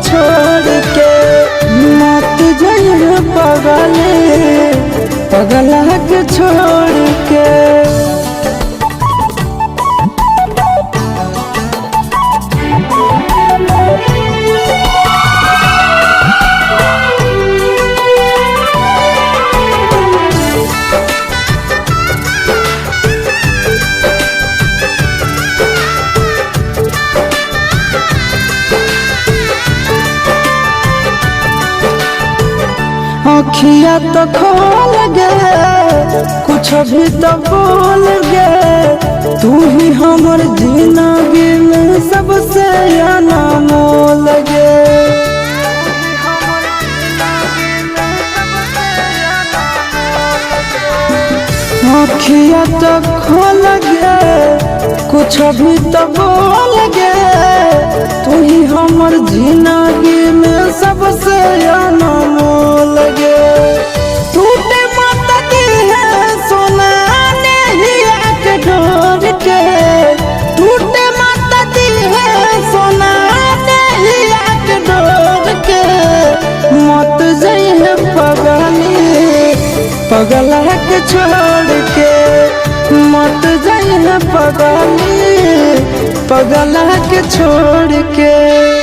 छोड़ के मत जाइए पगला के छोड़ के। अखिया तो खोल गे कुछ भी तो बोल गे, तू ही हमर जिंदगी में सबसे अनमोल गे। अखिया तो खोल गे कुछ भी तो बोल गे, तू ही हमर जिंदगी में सबसे अनमोल गे। टूटे मत की है सोना नैया के डोर के, टूटे मत की है सोना नैया के डोर के। मत जाइए पगला के छोड़ के, मत जाइए पगला के छोड़ के।